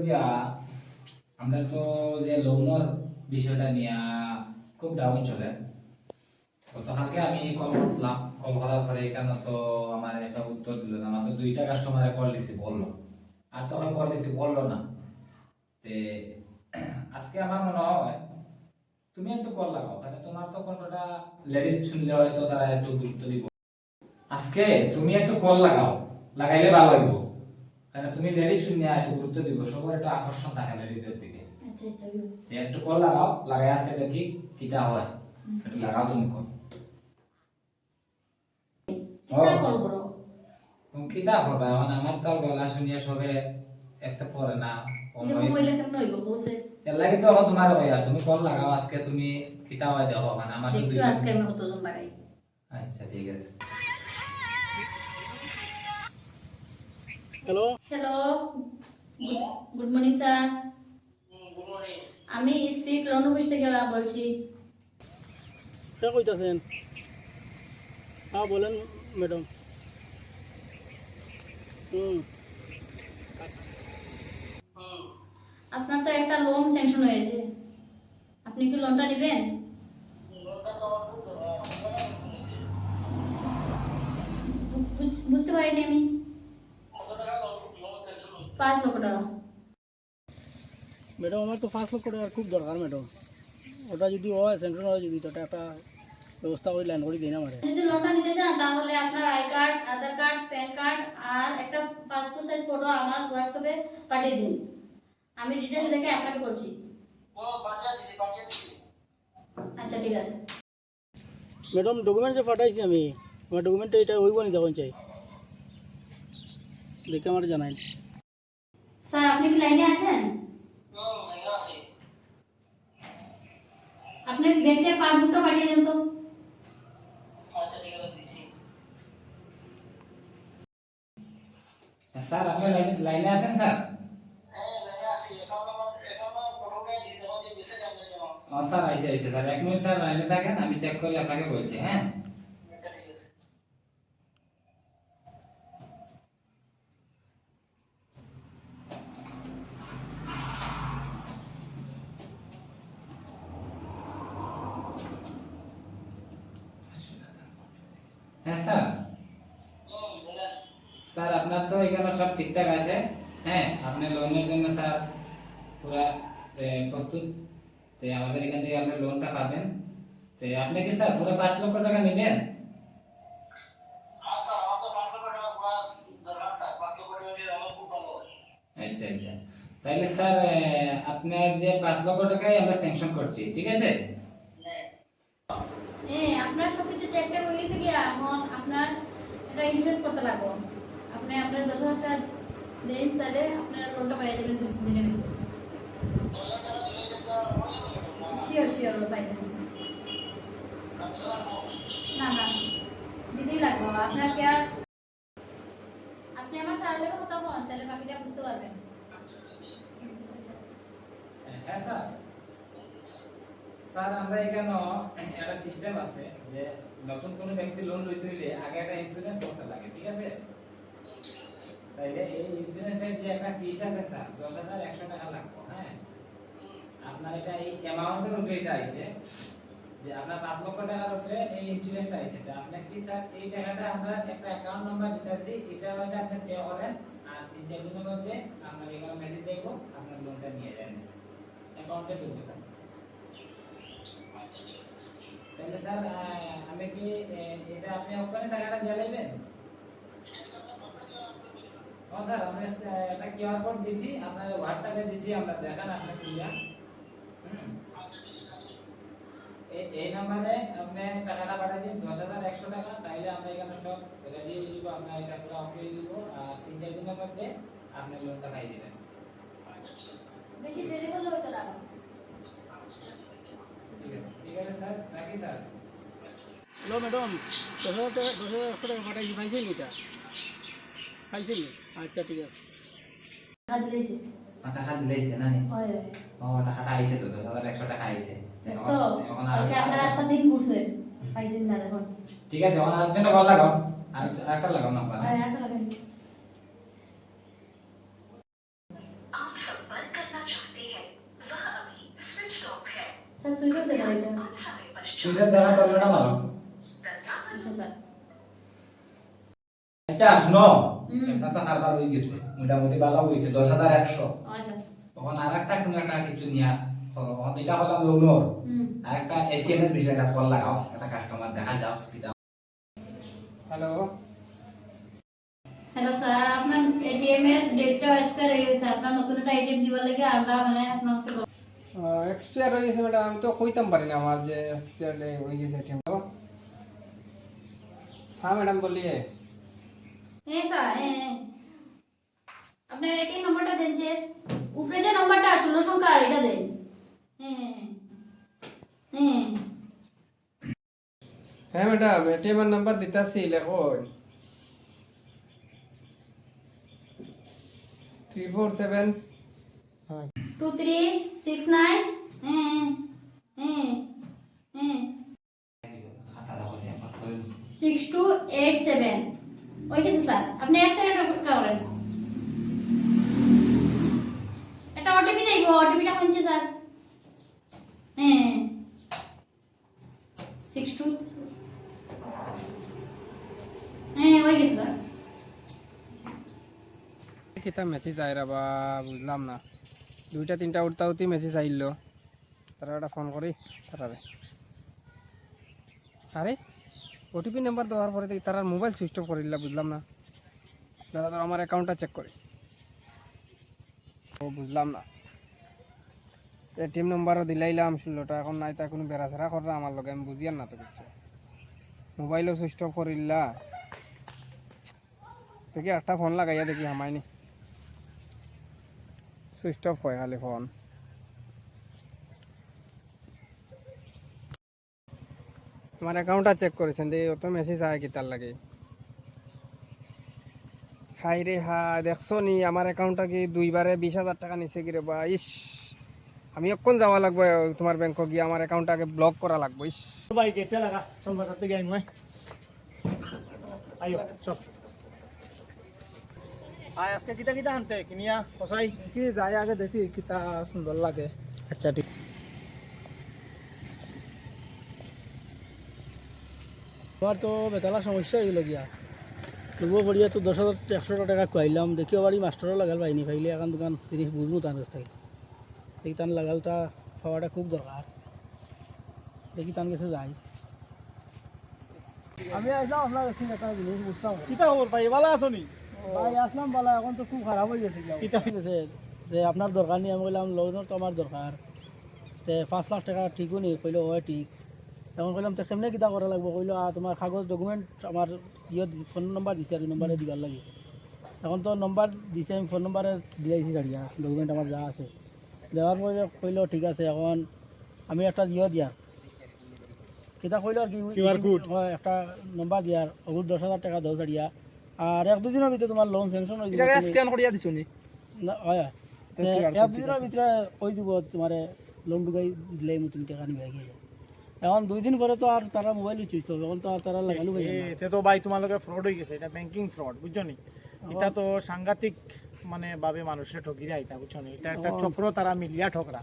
গিয়া আমরা তো যে লোনের বিষয়টা নিয়ে খুব ডাউন চলে। গতকালকে আমি কল করছিলাম, কল করার পরে এখানে তো আমার একটা উত্তর দিল না। আমার তো দুইটা কাস্টমারে কল দিছি বললো, আর তো কল দিছি বললো না। তে আজকে আমার মনে হয় তুমি একটু কল লাগাও, মানে তোমার তো কণ্ঠটা লেডিস শুনলে হয়তো তারা একটু গুরুত্ব দিব। আজকে তুমি একটু কল লাগাও, লাগাইলে ভালো হইব। কারণ তুমি লেডিস শুনলে একটু গুরুত্ব দিব, সবার একটু আকর্ষণ থাকে লেডিসের দিকে। আচ্ছা আচ্ছা একটু কল লাগাও, লাগাই আজকে দেখি কিটা হয়। একটু লাগাও তুমি কল। কিতা কল করো? কিতা করবা এখন? আমার তো গলা শুনিয়ে সবে একসেপ্ট করে না। এটা মোবাইলে কেমন হইব বসে? এর লাগি তো এখন তোমার হইয়া তুমি কল লাগাও আজকে, তুমি কিতা হয় দেখো। মানে আমার তো দেখো আজকে আমি কতজন লাগাই। আচ্ছা ঠিক আছে। Hello hello, good morning sir. Good morning. আমি স্পিক লোন অফিস থেকে বলছি। কে কইতাছেন? হ্যাঁ বলেন ম্যাডাম। আপনার তো একটা লোন স্যাংশন হয়েছে, আপনি কি লোনটা নেবেন? বুঝতে পারিনি আমি। 5 লক্ষ টাকা। ম্যাডাম আমার তো 5 লক্ষ টাকার খুব দরকার ম্যাডাম। ওটা যদি হয় স্যাংশন হয়, যদি ওটা একটা ব্যবস্থা করে লাইন করে দিন আমারে। যদি লোনটা নিতে চান তাহলে আপনার I card, Aadhaar card, PAN card আর একটা পাসপোর্ট সাইজ ফটো আমার হোয়াটসঅ্যাপে পাঠিয়ে দিন। আমি ডিটেইলস দেখে আপনাকে বলছি। আচ্ছা ঠিক আছে। ম্যাডাম ডকুমেন্ট যে পাঠাইছি আমি, আমার ডকুমেন্টটা এটা হইব নি তখন চাই, দেখে আমার জানাই। স্যার আপনি কি লাইনে আছেন? আপনার ব্যাংকের পাসবুকটা পাঠিয়ে দেন তো। স্যার আপনি লাইনে আছেন স্যার? স্যার আইসে আইসে স্যার, 1 মিনিট স্যার লাইনে থাকেন, আমি চেক করে আপনাকে বলছি। হ্যাঁ হ্যাঁ স্যার। স্যার আপনার তো এখানে সব ঠিকঠাক আছে। হ্যাঁ আপনি লোনের জন্য স্যার পুরা প্রস্তুত। তো আমাদের এখান থেকে আপনি লোনটা পাবেন। তো আপনি কি স্যার পুরো 5 লক্ষ টাকা নেবেন? আচ্ছা আচ্ছা, তাহলে স্যার আপনার যে 5 লক্ষ টাকাই আমরা স্যাংশন করছি, ঠিক আছে? আপনার সবকিছু চেকটা হয়ে গেছে কি? এখন আপনার একটা ইন্স্যুরেন্স করতে লাগবে। আপনি আপনার 10,000 টাকা দেন, তাহলে আপনার লোনটা পেয়ে যাবেন 2 দিনের ভিতরে। শিওর শিওর পাই যাবেন। না না, দিতেই লাগবে আপনার কি আর? আপনি আমার স্যার লেগে কথা বলেন, তাহলে বাকিটা বুঝতে পারবেন। হ্যাঁ স্যার। স্যার আমরা এখানে একটা সিস্টেম আছে যে নতুন কোনো ব্যক্তি লোন লইতে হইলে আগে একটা ইন্স্যুরেন্স করতে লাগে, ঠিক আছে? তাইলে এই ইন্স্যুরেন্সের যে একটা ফিস আছে স্যার 10,100 টাকা লাগবে। হ্যাঁ আপনার এটা এই অ্যামাউন্টের উপরে এটা আইছে যে আপনার 5 লক্ষ টাকার উপরে এই ইন্স্যুরেন্সটা আইছে। তো আপনি কি স্যার এই টাকাটা আমরা একটা অ্যাকাউন্ট নাম্বার দিতেছি, এটা মধ্যে আপনি পে করেন, আর 3-4 দিনের মধ্যে আপনার এখানে মেসেজ যাইব, আপনার লোনটা নিয়ে যাবেন, অ্যাকাউন্টে ঢুকবে স্যার। তাহলে স্যার আমি কি এটা আপনি ওখানে টাকাটা দিয়ে লাইবেন? স্যার আমরা একটা কিউআর কোড দিছি, আপনার হোয়াটসঅ্যাপে দিছি, আমরা দেখান আপনি কিয়া। এই নাম্বারে আপনি টাকাটা পাঠিয়ে দিন 10,100 টাকা, তাইলে আমরা এখানে সব রেডি হয়ে যাব, আপনার এটা পুরো ওকে হয়ে যাব, আর 3-4 দিনের মধ্যে আপনি লোনটা পাই দিবেন। বেশি দেরি হলে হয়তো লাগবে। ঠিক আছে স্যার, রাখি স্যার। হ্যালো ম্যাডাম, 10,000 টাকা পাঠাইছি, পাইছেন এটা? পাইছেন? আচ্ছা ঠিক আছে। টাকা দিয়েছে। টাকা দিলেইছে না নি? হয় টাকাটা আইছে তো 10,100 টাকা আইছে। দেখছো, কালকে আপনার রাস্তা দিন ঘুরছে, পাইছেন না এখন। ঠিক আছে, এখন আরেকজনটা কল লাগাও, আর একটা লাগাও নাম্বার। হ্যাঁ, একটা লাগাই। স্যার সুইচ অফ দেবেন এটা। সুইচের দ্বারা তলটা মারো। আচ্ছা স্যার। আচ্ছা শুনো, হুম। এটা তো কারবার হয়ে গেছে, মোটামুটি ভালো হয়েছে 10,100। আচ্ছা। তখন আর একটা কোনো একটা কিছু নিয়া করো। এটা হলাম লোনের, হুম। আর একটা এটিএম এর বিষয়টা কল লাগাও, একটা কাস্টমার দেখা যাও কিটা। হ্যালো, হ্যালো স্যার, আপনার এটিএম এর ডেটটা এক্সপায়ার হয়ে গেছে। আপনার নতুন একটা এটিএম দিবার লাগে আমরা মানে আপনার কাছে এক্সপায়ার হয়ে গেছে ম্যাডাম, আমি তো কইতাম পারি না আমার যে এক্সপায়ার হয়ে গেছে এটিএম। হ্যাঁ ম্যাডাম বলিয়ে। হ্যাঁ স্যার, হ্যাঁ। আপনার এটিএম নাম্বারটা দেন, যে উপরে যে নাম্বারটা 16 সংখ্যা আর এটা দেন। হ্যাঁ হ্যাঁ হ্যাঁ। হ্যাঁ ম্যাডাম, এটিএম এর নাম্বার দিতাছি, লেখুন 347। হ্যাঁ 2369। হ্যাঁ হ্যাঁ হ্যাঁ। খাতা দাও দিয়ে আমার করে। 6287। ওই গেছে স্যার, আপনি এক সেকেন্ড অপেক্ষা করেন। একটা ওটিপি যাইব, ওটিপিটা শুনছে স্যার। হ্যাঁ 62। হ্যাঁ ওই গেছে স্যার। কিতা মেসেজ আইরা বা বুঝলাম না, 2টা 3টা উঠতে মেসেজ আইলো, তারা একটা ফোন করি তারারে। আরে ওটিপি নাম্বার দেওয়ার পরে দেখি তারা মোবাইল সুইচ অফ করে দিলা, বুঝলাম না। দাদা তো আমার অ্যাকাউন্টটা চেক করি, ও বুঝলাম না। এটিএম নাম্বারও দিলাইলাম 16টা, এখন নাই তা কোনো বেড়াচেরা কররা আমার লগে, আমি বুঝিয়ান না তো কিছু। মোবাইলও সুইচ অফ করে দিলা, দেখি একটা ফোন লাগাইয়া দেখি হামায়নি, সুইচ অফ হয় খালি ফোন। আমার অ্যাকাউন্টটা চেক করেছেন দিয়ে অত মেসেজ আয় কি তার লাগে। হাই রে হাই, দেখছো নি আমার অ্যাকাউন্টটা কি 2বারে 20,000 টাকা নিচে গিরে বা। ইস, আমি এখন যাওয়া লাগবে তোমার ব্যাংকে গিয়ে আমার অ্যাকাউন্টটাকে ব্লক করা লাগবে। ইস ভাই গেটে লাগা চল বাজার থেকে আইন ভাই আইও চল আয় আজকে কিতা কিতা আনতে কিনিয়া কসাই কি যাই আগে দেখি কিতা সুন্দর লাগে। আচ্ছা ঠিক তোমার তো বেতালার সমস্যা হয়ে গিয়া, তবুও করিয়া তো 10,100 টাকা খুয়াইলাম, দেখিও বাড়ি মাস্টারও লাগাল পাইনি, পাইলে এখন দোকান জিনিস বুঝবো তার কাছ থেকে। দেখি তান লাগালটা পাওয়াটা খুব দরকার, দেখি তার কাছে যাই। আমি আসলাম আপনার কাছে একটা জিনিস বুঝতাম। কিতা খবর ভাই ভালো আছো নি ভাই আসলাম বলা, এখন তো খুব খারাপ হয়ে গেছে কিতা ঠিক আছে, যে আপনার দরকার নেই। আমি বললাম লোনের তো আমার দরকার, তে 5 লাখ টাকা ঠিকও নেই, কইলো হয় ঠিক। এখন কইলাম তো কেমনে কিতা করা লাগবে, কইলো তোমার কাগজ ডকুমেন্ট আমার ফোন নম্বর দিছে আর নম্বরে দিবার লাগে। এখন তো নম্বর দিছে, আমি ফোন নম্বরে দিয়েছি ছাড়িয়া, ডকুমেন্ট আমার যা আছে দেওয়ার পরে কইলো ঠিক আছে। এখন আমি একটা দিয়া কিতা কইলো আর কি, QR code? হয় একটা নম্বর দিয়ার, ওগুলো 10,000 টাকা দাও ছাড়িয়া, আর 1-2 দিনের ভিতরে তোমার লোন স্যাংশন হয়ে যাবে। স্ক্যান করিয়া দিছো নি? না হয়, 1-2 দিনের ভিতরে কই দিব তোমার লোন ঢুকাই দিলে তুমি টাকা নিবে গিয়ে। এখন 2 দিন পরে তো আর তারা মোবাইল চুইছো, এখন তো আর তারা লাগালো ভাই। এতে তো ভাই তোমার লগে ফ্রড হয়ে গেছে, এটা ব্যাংকিং ফ্রড বুঝছো নি। এটা তো সাংঘাতিক মানে ভাবে মানুষের ঠকি যায়, এটা বুঝছো নি। এটা একটা চক্র, তারা মিলিয়া ঠকরা।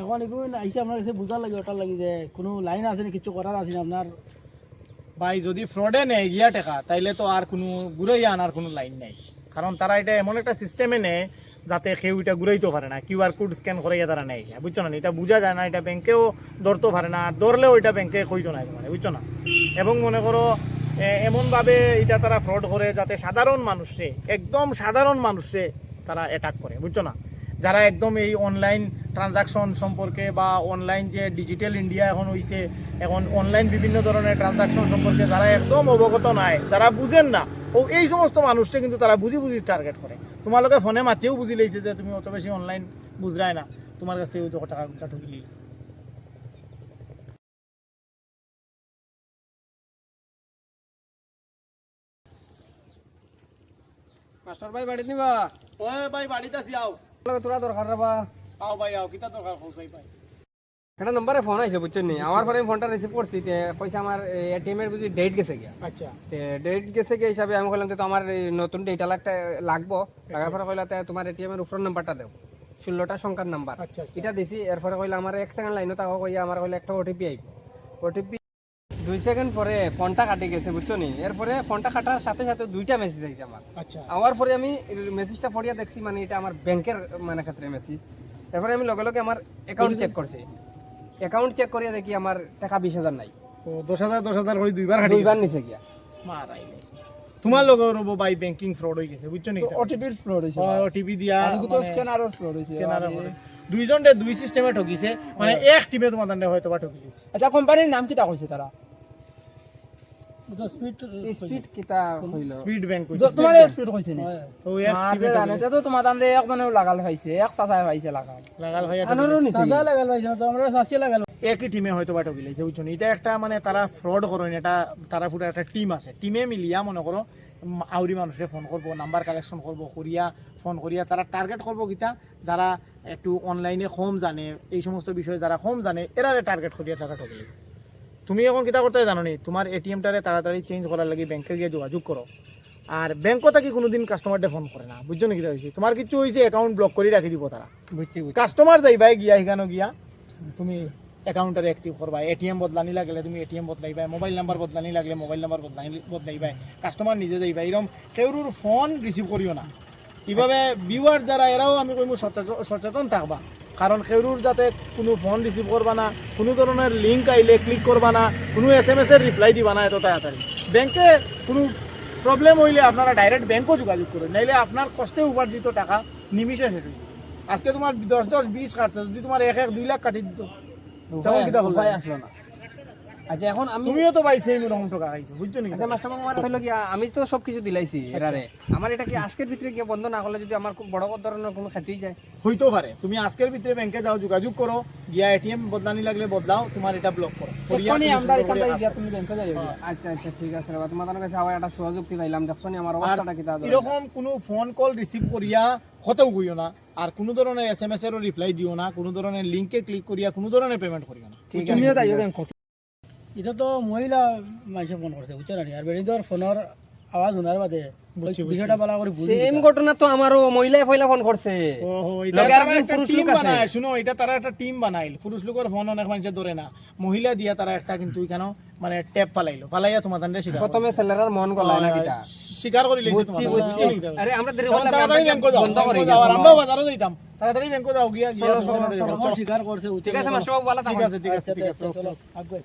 এখন এগুলো আইসে আপনার কাছে বুঝার লাগে, ওটার লাগে যে কোনো লাইন আছে না, কিছু করার আছে না আপনার। ভাই যদি ফ্রডে নেয় গিয়া টাকা, তাইলে তো আর কোনো ঘুরাইয়া আনার কোনো লাইন নেই, কারণ তারা এটা এমন একটা সিস্টেমে নেয় যাতে কেউ এটা ঘুরাইতে পারে না। কিউআর কোড স্ক্যান করাইয়া তারা নেয়, বুঝছো না। এটা বোঝা যায় না, এটা ব্যাংকেও ধরতে পারে না, আর ধরলেও এটা ব্যাংকে কইতো না মানে, বুঝছো না। এবং মনে করো এমনভাবে এটা তারা ফ্রড করে যাতে সাধারণ মানুষে, একদম সাধারণ মানুষে তারা অ্যাটাক করে, বুঝছো না। যারা একদম এই অনলাইন ট্রানজাকশন সম্পর্কে বা অনলাইন যে ডিজিটাল ইন্ডিয়া এখন হইছে, এখন অনলাইন বিভিন্ন ধরনের ট্রানজাকশন সম্পর্কে যারা একদম অবগত নাই, যারা বুঝেন না, ও এই সমস্ত মানুষকে কিন্তু তারা বুঝি টার্গেট করে। তোমালোকে ফোনে মাতিও বুঝি লইছে যে তুমি অত বেশি অনলাইন বুঝরাই না, তোমার কাছ থেকে টাকা ঠকিলি। মাস্টার ভাই বাড়ি নিবা? ওই ভাই বাড়িতে আসি, আও তোরা দরকার রাবা। আও ভাই আও, কিতা দরকার পৌঁছাই ভাই। একটা নম্বরে ফোন আইছে বুঝছেন নি, আমার পরে ফোনটা রিসিভ করছি, পয়সা আমার এটিএম এর বুঝি ডেট গেছে গিয়া। আচ্ছা ডেট গেছে গিয়ে হিসাবে আমি বললাম যে তো আমার নতুন ডেটা লাগবো, লাগার পরে কইলা তোমার এটিএম এর উপর নাম্বারটা দাও। 16টা সংখ্যার নাম্বার আচ্ছা আচ্ছা এটা দিছি এরপরে কইলা আমার 1 সেকেন্ড লাইনও তাও কইয়া আমার কইলা একটা ওটিপি আইব ওটিপি 2 সেকেন্ড পরে ফোনটা কাটি গেছে বুঝছো নি এরপরে ফোনটা কাটার সাথে সাথে দুইটা মেসেজ আইছে আমার আচ্ছা আওয়ার পরে আমি মেসেজটা পড়িয়া দেখছি মানে এটা আমার ব্যাংকের মানে ক্ষেত্রে মেসেজ এরপরে আমি লগে লগে আমার অ্যাকাউন্ট চেক করছি অ্যাকাউন্ট চেক করিয়া দেখি আমার টাকা 20,000 নাই তো 10,000 করে দুইবার হাঁটি দুইবার নিচে গিয়া মারাই গেছে তোমার লগে রব ভাই ব্যাংকিং ফ্রড হয়ে গেছে বুঝছো নি ওটিপির ফ্লড হয়েছে ওটিপি দিয়া আমি তো স্ক্যানারও ফ্লড হয়েছে স্ক্যানার দুইজনরে দুই সিস্টেমে ঠকিছে মানে এক টিমে তোমাদের হয়তো বা ঠকিছে আচ্ছা কোম্পানির নাম কি তা কইছে তারা স্পিড কিটা হইল স্পিড ব্যাংক তোমার স্পিড কইছে নি তো এক টিমে জানে তো তোমার দান্দে এক মানে লাগাল পাইছে এক চাচাই পাইছে লাগাল লাগাল ভাই আনারও নিছে চাচা লাগাল পাইছে না তো আমরা চাচি লাগাল একই টিমে হয়তো বা ঠকিলাইছে বুঝছো নি? এটা একটা মানে তারা ফ্রড করেন এটা তারা পুরো একটা টিম আছে টিমে মিলিয়া মনে করো আউরি মানুষে ফোন করবো নাম্বার কালেকশন করবো করিয়া ফোন করিয়া তারা টার্গেট করবো কিতা যারা একটু অনলাইনে কম জানে এই সমস্ত বিষয়ে যারা কম জানে এরারে টার্গেট করিয়া তারা ঠকিলে তুমি এখন কিতা করতে জানো নি তোমার এটিএমটারে তাড়াতাড়ি চেঞ্জ করার লাগি ব্যাংকে গিয়ে যোগাযোগ করো আর ব্যাংকও থাকি কোনোদিন কাস্টমারকে ফোন করে না বুঝছো নি কিতা হয়েছে তোমার কিছু হয়েছে অ্যাকাউন্ট ব্লক করে রাখি দিব তারা বুঝছি কাস্টমার যাইবাই গিয়া সেখানে গিয়া তুমি অ্যাকাউন্টারে অ্যাক্টিভ করবা এটিএম বদলানি লাগলে তুমি এটিএম বদলাইবা মোবাইল নাম্বার বদলানি লাগলে মোবাইল নাম্বার বদলাইবা কাস্টমার নিজে যাইবা এরকম কেউর ফোন রিসিভ করিও না এইভাবে ভিউয়ার যারা এরাও আমি কইমু সচেতন থাকবা কারণ কেউর যাতে কোনো ফোন রিসিভ করবা না কোনো ধরনের লিঙ্ক আইলে ক্লিক করবা না কোনো SMS এর রিপ্লাই দিবা না এত তাড়াতাড়ি ব্যাংকে কোনো প্রবলেম হইলে আপনারা ডাইরেক্ট ব্যাংকও যোগাযোগ করুন নাইলে আপনার কষ্টে উপার্জিত টাকা নিমিষে শেষ হয়ে যাবে। আজকে তোমার 10-20 কাটছে যদি তোমার 1-2 লাখ কাটি দিত তখন কিতা বলবা? উপায় আসলো না আচ্ছা এখন আমি তুমিও তো পাইছে এরকম টাকা খাইছো বুঝছো নি আচ্ছা মাস্টার মামা হইলো কি আমি তো সবকিছু দিলাইছি এরারে আমার এটা কি আজকের ভিতরে গিয়ে বন্ধ না করলে যদি আমার খুব বড় ধরনের কোনো ক্ষতি যায় হইতেও পারে তুমি আজকের ভিতরে ব্যাংকে যাও যোগাযোগ করো গিয়া এটিএম বদলানি লাগলে বদলাও তোমার এটা ব্লক করো করিয়া কোনি তুমি আমরা সুন্দর করে এখান থেকে কাজ গিয়া করো। তুমি ব্যাংকে যাইবা আচ্ছা আচ্ছা ঠিক আছে রে তোমাদের কাছে আবার একটা সহযোগ পাইলাম দেখছো নি আমার অবস্থাটা কি তা এরকম কোনো ফোন কল রিসিভ করিয়া হতেও কইও না আর কোনো ধরনের SMS এরও রিপ্লাই দিও না কোনো ধরনের লিংকে ক্লিক করিয়া কোনো ধরনের পেমেন্ট করিও না ঠিক আছে তুমিও যাইও ব্যাংক এটা তো মহিলা মানুষে ফোন করছে বুঝছো না আর বেরিদর ফোনের আওয়াজ শোনার বাদে বুঝছি, বুঝছি। বিষয়টা বলা করে বুঝি সেম ঘটনা তো আমারও মহিলাই ফয়লা ফোন করছে ওহো লগে আর এটা একজন একটা পুরুষ টিম লোক আছে। বানায় শুনো এটা তারা একটা টিম বানাইল পুরুষ লোকের ফোন অনেক মানুষে ধরে না মহিলা দিয়া তারা একটা কিন্তু কেন মানে ট্যাপ ফালাইয়া তোমাদের শিকার প্রথমে ছেলেরার মন গলায় না কিটা স্বীকার করে লইছে বুঝছি বুঝছি আরে আমরা দেরি তখন করলাম তাড়াতাড়ি ব্যাংকে যাও বন্ধ করে ব্যাংকে যাও, আর আমরাও বাজারও যাইতাম তাড়াতাড়ি ব্যাংকে যাও গিয়া গিয়া চলো, তোমাদের চলো, দেখো, চলো। স্বীকার করছে ঠিক আছে মাস্টার বাবু ভালো ঠিক থাকুন আছে ঠিক আছে ঠিক আছে চলো আগে